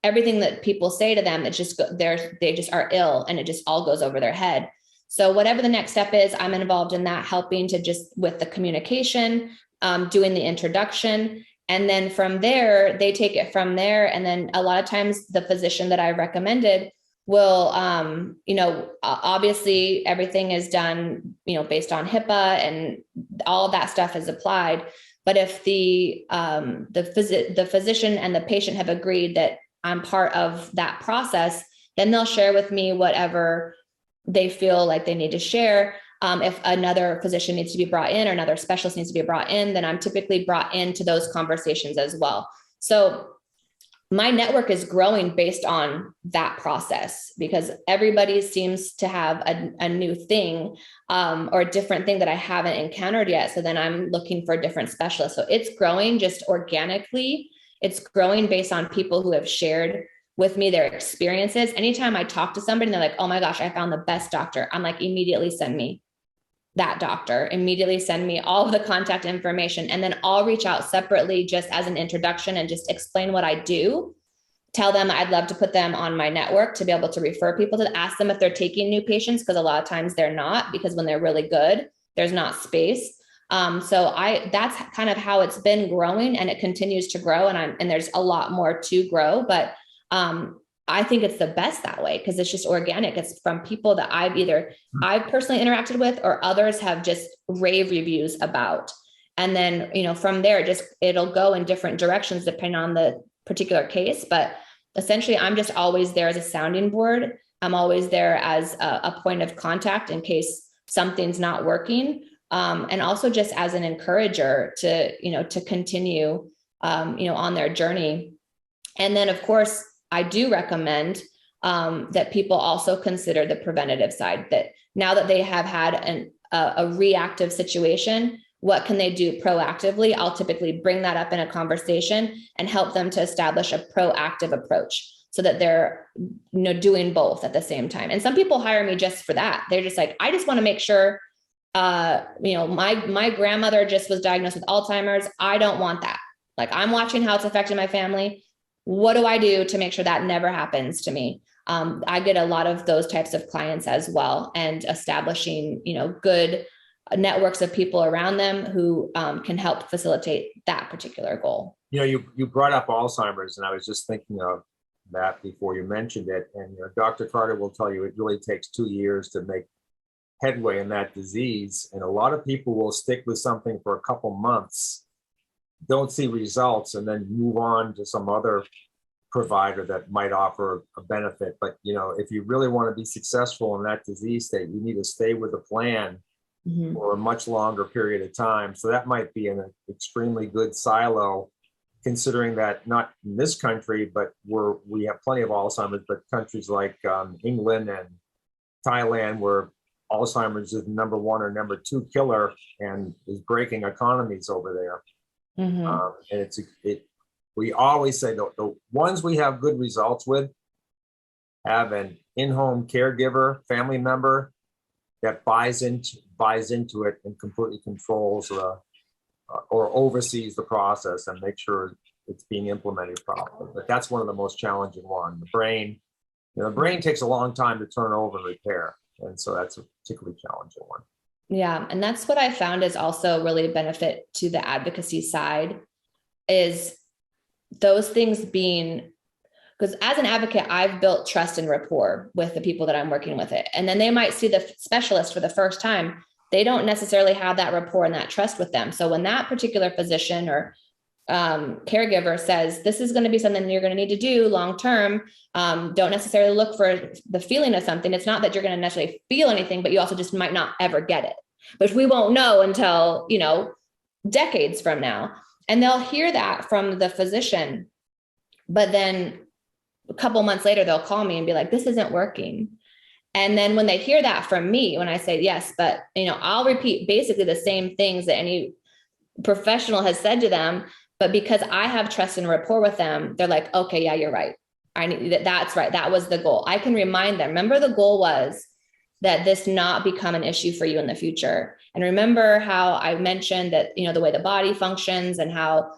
everything that people say to them, they just are ill and it just all goes over their head. So whatever the next step is, I'm involved in that, helping to just with the communication, doing the introduction. And then from there, they take it from there. And then a lot of times the physician that I recommended will, obviously everything is done, based on HIPAA and all of that stuff is applied. But if the physician and the patient have agreed that I'm part of that process, then they'll share with me whatever they feel like they need to share. If another physician needs to be brought in or another specialist needs to be brought in, then I'm typically brought into those conversations as well. So my network is growing based on that process because everybody seems to have a new thing or a different thing that I haven't encountered yet. So then I'm looking for different specialists. So it's growing just organically. It's growing based on people who have shared with me their experiences. Anytime I talk to somebody and they're like, oh my gosh, I found the best doctor, I'm like, immediately send me that doctor, immediately send me all of the contact information. And then I'll reach out separately just as an introduction and just explain what I do. Tell them I'd love to put them on my network to be able to refer people to ask them if they're taking new patients, because a lot of times they're not, because when they're really good, there's not space. So that's kind of how it's been growing, and it continues to grow, and there's a lot more to grow, but I think it's the best that way because it's just organic. It's from people that I've personally interacted with, or others have just rave reviews about. And then, from there, it'll go in different directions depending on the particular case. But essentially, I'm just always there as a sounding board. I'm always there as a point of contact in case something's not working. And also just as an encourager to continue, on their journey. And then, of course, I do recommend that people also consider the preventative side, that now that they have had a reactive situation, what can they do proactively? I'll typically bring that up in a conversation and help them to establish a proactive approach so that they're doing both at the same time. And some people hire me just for that. They're just like, I just want to make sure, my grandmother just was diagnosed with Alzheimer's. I don't want that. Like, I'm watching how it's affecting my family. What do I do to make sure that never happens to me? I get a lot of those types of clients as well, and establishing, good networks of people around them who can help facilitate that particular goal. You brought up Alzheimer's, and I was just thinking of that before you mentioned it. And Dr. Carter will tell you it really takes 2 years to make headway in that disease. And a lot of people will stick with something for a couple months, don't see results, and then move on to some other provider that might offer a benefit. But if you really want to be successful in that disease state, you need to stay with the plan Mhm. for a much longer period of time. So that might be an extremely good silo, considering that not in this country, but we have plenty of Alzheimer's, but countries like England and Thailand, where Alzheimer's is the #1 or #2 killer and is breaking economies over there. Mhm. And we always say the ones we have good results with have an in-home caregiver, family member that buys into it and completely controls or oversees the process and make sure it's being implemented properly. But that's one of the most challenging ones. The brain takes a long time to turn over and repair, and so that's a particularly challenging one. Yeah, and that's what I found is also really a benefit to the advocacy side is those things being, because as an advocate, I've built trust and rapport with the people that I'm working with it. And then they might see the specialist for the first time. They don't necessarily have that rapport and that trust with them. So when that particular physician or caregiver says, this is going to be something you're going to need to do long-term, don't necessarily look for the feeling of something. It's not that you're going to necessarily feel anything, but you also just might not ever get it, which we won't know until, decades from now. And they'll hear that from the physician, but then a couple months later, they'll call me and be like, this isn't working. And then when they hear that from me, when I say, yes, but I'll repeat basically the same things that any professional has said to them, but because I have trust and rapport with them, they're like, okay, yeah, you're right. That's right. That was the goal. I can remind them, remember the goal was that this not become an issue for you in the future. And remember how I mentioned that, the way the body functions and how,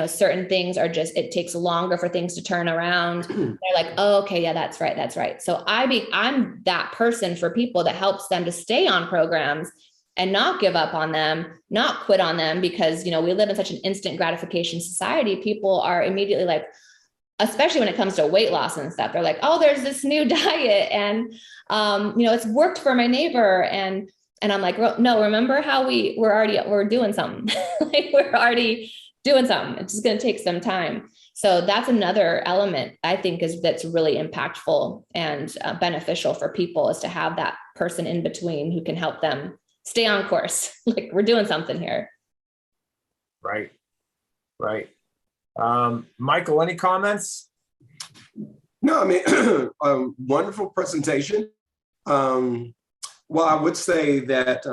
certain things are just, it takes longer for things to turn around. They're like, oh, okay, yeah, that's right. That's right. So I'm that person for people that helps them to stay on programs and not give up on them, not quit on them, because, we live in such an instant gratification society. People are immediately like, especially when it comes to weight loss and stuff, they're like, oh, there's this new diet and, it's worked for my neighbor. And I'm like, no, remember how we're doing something. Like we're already doing something. It's just going to take some time. So that's another element I think that's really impactful and beneficial for people, is to have that person in between who can help them stay on course. Like we're doing something here. Right. Michael, any comments? No, I mean, wonderful presentation. Well, I would say that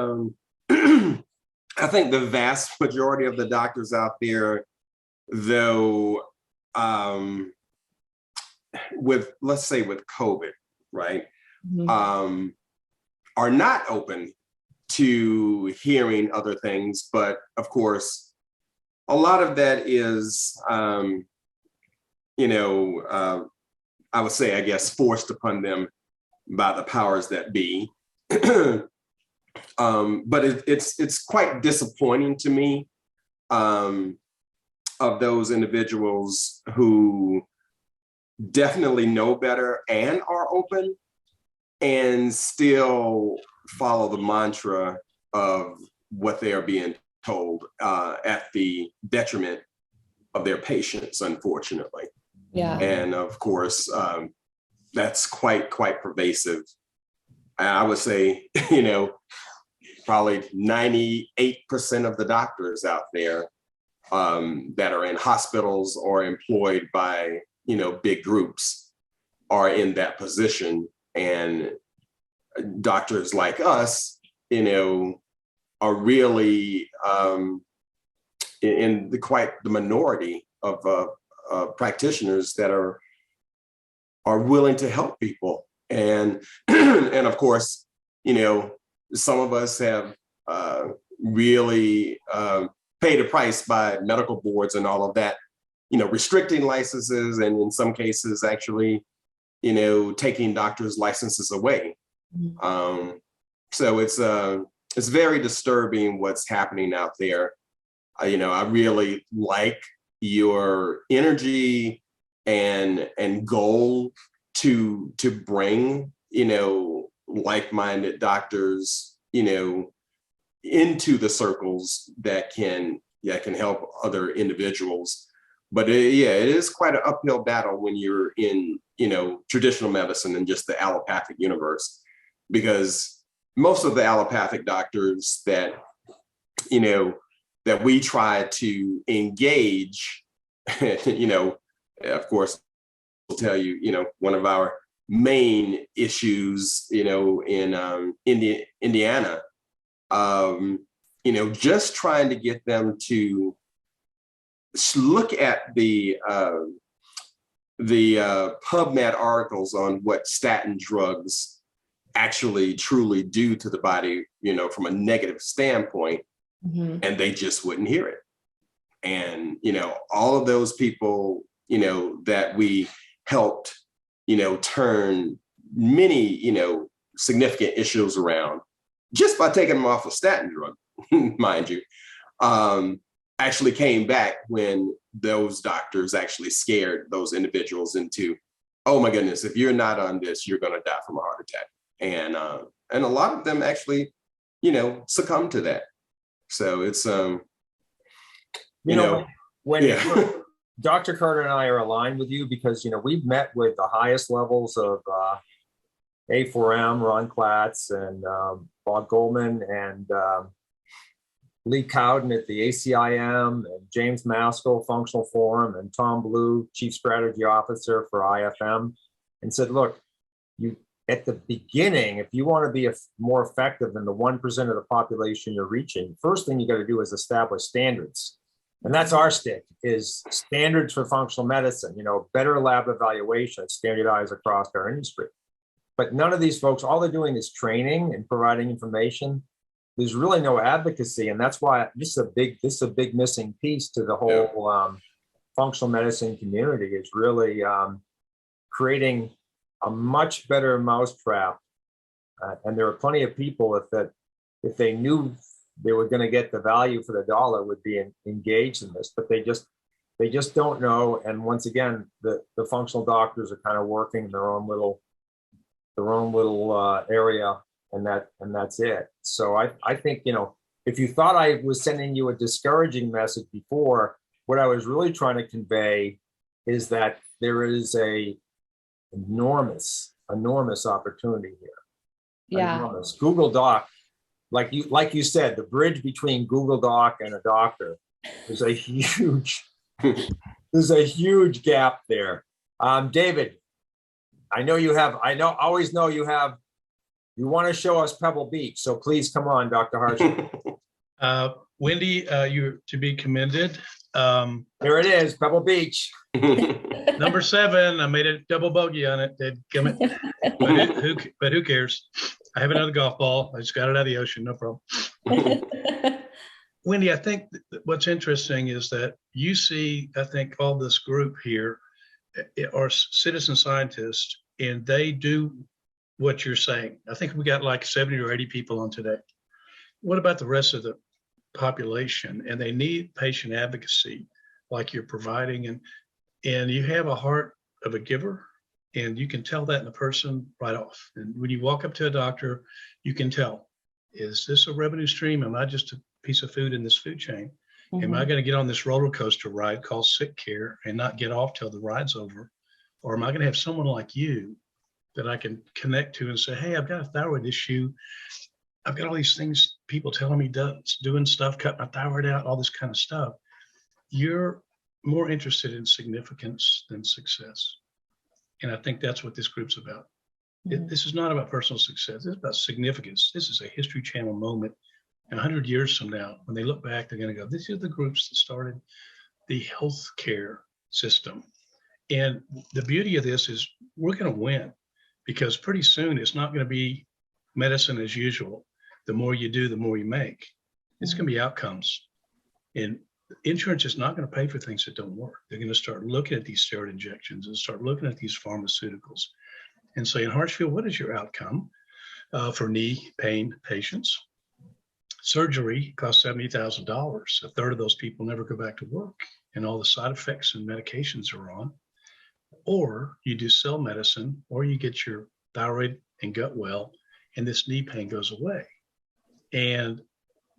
I think the vast majority of the doctors out there, though, let's say with COVID, right, Mm-hmm. are not open to hearing other things. But of course, a lot of that is, I would say, I guess, forced upon them by the powers that be. But it's quite disappointing to me, of those individuals who definitely know better and are open and still follow the mantra of what they are being told, at the detriment of their patients, unfortunately. Yeah. And of course, that's quite pervasive. I would say, probably 98% of the doctors out there that are in hospitals or employed by, big groups are in that position. And doctors like us, are really in the minority of practitioners that are willing to help people. And and of course, some of us have really paid a price by medical boards and all of that, restricting licenses, and in some cases actually, taking doctors' licenses away. Mm-hmm. So it's very disturbing what's happening out there. I really like your energy and goal to bring, like-minded doctors, into the circles that can help other individuals. But it is quite an uphill battle when you're in, traditional medicine and just the allopathic universe, because most of the allopathic doctors that, you know, that we try to engage, you know, of course, will tell you, you know, one of our main issues, you know, in Indiana, you know, just trying to get them to look at the PubMed articles on what statin drugs actually truly do to the body, you know, from a negative standpoint, and they just wouldn't hear it. And, you know, all of those people, you know, that we helped, you know, turn many, you know, significant issues around just by taking them off a statin drug, mind you, actually came back when those doctors actually scared those individuals into, oh my goodness, if you're not on this, you're going to die from a heart attack. And a lot of them actually, you know, succumb to that. So it's, you know, when yeah. Dr. Carter and I are aligned with you because, you know, we've met with the highest levels of A4M, Ron Klatz and Bob Goldman and Lee Cowden at the ACIM and James Maskell, Functional Forum, and Tom Blue, Chief Strategy Officer for IFM, and said, look, you at the beginning, if you want to be more effective than the 1% of the population you're reaching, first thing you got to do is establish standards. And that's our stick, is standards for functional medicine, you know, better lab evaluation standardized across our industry. But none of these folks, all they're doing is training and providing information. There's really no advocacy. And that's why this is a big missing piece to the whole functional medicine community, is really creating a much better mousetrap. And there are plenty of people if they knew they were going to get the value for the dollar would be engaged in this, but they just don't know. And once again, the functional doctors are kind of working in their own little area, and that's it. So I think, you know, if you thought I was sending you a discouraging message before, what I was really trying to convey is that there is a enormous opportunity here. Yeah. Enormous. Google Doc, like you said, the bridge between Google Doc and a doctor is a huge gap there. David, always know you want to show us Pebble Beach, so please come on, Dr. Harshman. Wendi, you're to be commended. There it is, Pebble Beach. Number 7, I made a double bogey on it. But who cares? I have another golf ball. I just got it out of the ocean, no problem. Wendi, I think what's interesting is that you see, I think all this group here are citizen scientists, and they do what you're saying. I think we got like 70 or 80 people on today. What about the rest of the population? And they need patient advocacy like you're providing, and you have a heart of a giver, and you can tell that in a person right off. And when you walk up to a doctor, you can tell, is this a revenue stream? Am I just a piece of food in this food chain? Mm-hmm. Am I going to get on this roller coaster ride called sick care and not get off till the ride's over? Or am I going to have someone like you that I can connect to and say, hey, I've got a thyroid issue. I've got all these things, people telling me doing stuff, cut my thyroid out, all this kind of stuff. You're more interested in significance than success. And I think that's what this group's about. Mm-hmm. This is not about personal success. It's about significance. This is a History Channel moment. 100 years from now, when they look back, they're going to go, these are the groups that started the healthcare system. And the beauty of this is we're going to win, because pretty soon it's not going to be medicine as usual. The more you do, the more you make. It's going to be outcomes. And insurance is not going to pay for things that don't work. They're going to start looking at these steroid injections and start looking at these pharmaceuticals and say, in Hartsfield, what is your outcome for knee pain patients? Surgery costs $70,000. A third of those people never go back to work, and all the side effects and medications are on. Or you do cell medicine, or you get your thyroid and gut well, and this knee pain goes away. And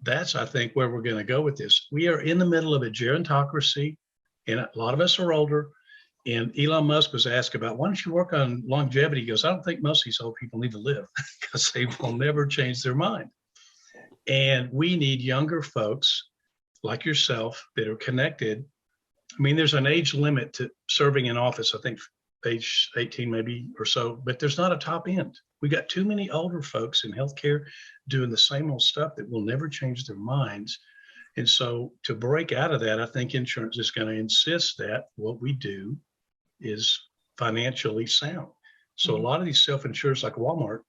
that's, I think, where we're going to go with this. We are in the middle of a gerontocracy, and a lot of us are older, And Elon Musk was asked about, why don't you work on longevity? He goes, I don't think most of these old people need to live because they will never change their mind. And we need younger folks like yourself that are connected. I mean, there's an age limit to serving in office, I think age 18 maybe or so, but there's not a top end. We got too many older folks in healthcare doing the same old stuff that will never change their minds. And so to break out of that, I think insurance is going to insist that what we do is financially sound. So a lot of these self-insurers like Walmart,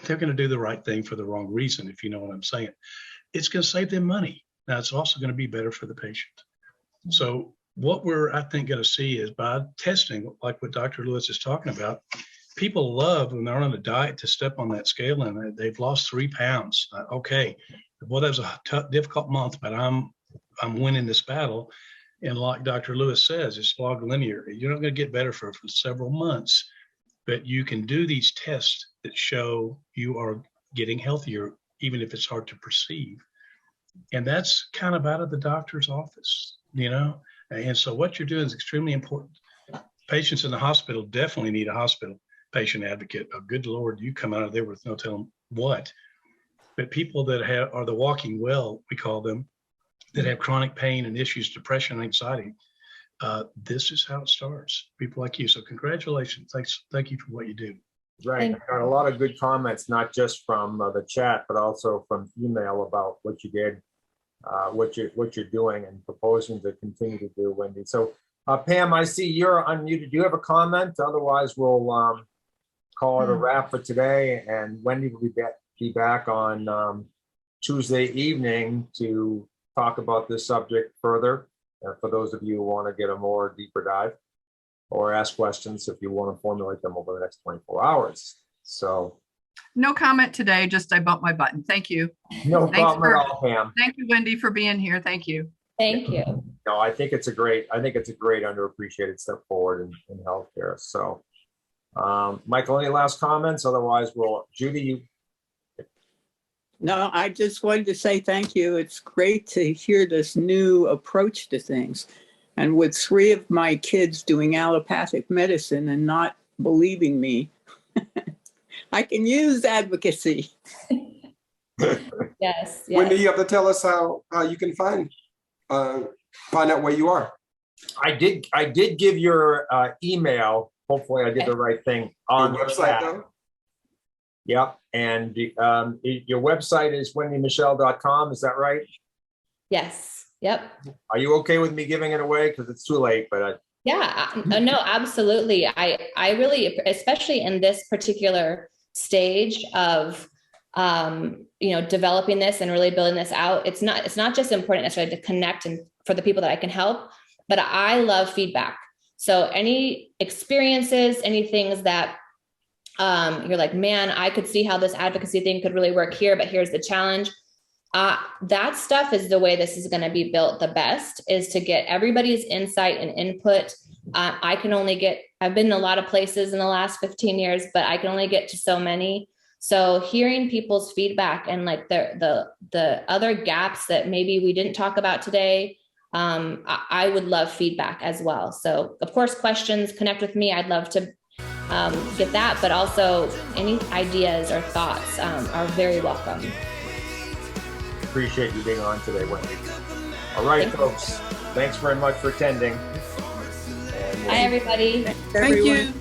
they're going to do the right thing for the wrong reason, if you know what I'm saying. It's going to save them money. Now, it's also going to be better for the patient. So what we're, I think, going to see is by testing, like what Dr. Lewis is talking about, people love when they're on a diet to step on that scale and they've lost 3 pounds. Okay, well, that was a tough, difficult month, but I'm winning this battle. And like Dr. Lewis says, it's log linear. You're not going to get better for several months, but you can do these tests that show you are getting healthier, even if it's hard to perceive. And that's kind of out of the doctor's office, you know? And so what you're doing is extremely important. Patients in the hospital definitely need a hospital patient advocate. Oh, good Lord, you come out of there with no telling what. But people that are the walking well, we call them, that have chronic pain and issues, depression, and anxiety, this is how it starts. People like you. So congratulations. Thank you for what you do. Right. I got a lot of good comments, not just from the chat, but also from email about what you did, what you're doing and proposing to continue to do, Wendi. So Pam, I see you're unmuted. Do you have a comment? Otherwise, we'll call it a wrap for today. And Wendi will be back on Tuesday evening to talk about this subject further. For those of you who want to get a more deeper dive or ask questions if you want to formulate them over the next 24 hours. So no comment today, just I bumped my button. Thank you. No problem at all, Pam. Thank you, Wendi, for being here. Thank you. Thank you. No, I think it's a great underappreciated step forward in healthcare. So Michael, any last comments? Otherwise, Judy, you. No, I just wanted to say thank you. It's great to hear this new approach to things. And with 3 of my kids doing allopathic medicine and not believing me, I can use advocacy. Yes. Wendi, you have to tell us how you can find out where you are. I did give your email. Hopefully I did the right thing on Your website, though? Yeah, and your website is wendimichelle.com, is that right? Yes. Yep. Are you okay with me giving it away? Because it's too late, but Yeah, no, absolutely. I really, especially in this particular stage of, developing this and really building this out, it's not just important necessarily to connect and for the people that I can help, but I love feedback. So any experiences, any things that you're like, man, I could see how this advocacy thing could really work here, but here's the challenge. That stuff is the way this is going to be built the best, is to get everybody's insight and input. I've been in a lot of places in the last 15 years, but I can only get to so many. So hearing people's feedback and like the other gaps that maybe we didn't talk about today, I would love feedback as well. So of course, questions, connect with me. I'd love to get that, but also any ideas or thoughts are very welcome. appreciate you being on today, Wendi. All right, folks, thanks very much for attending. Bye, everybody. Thank you.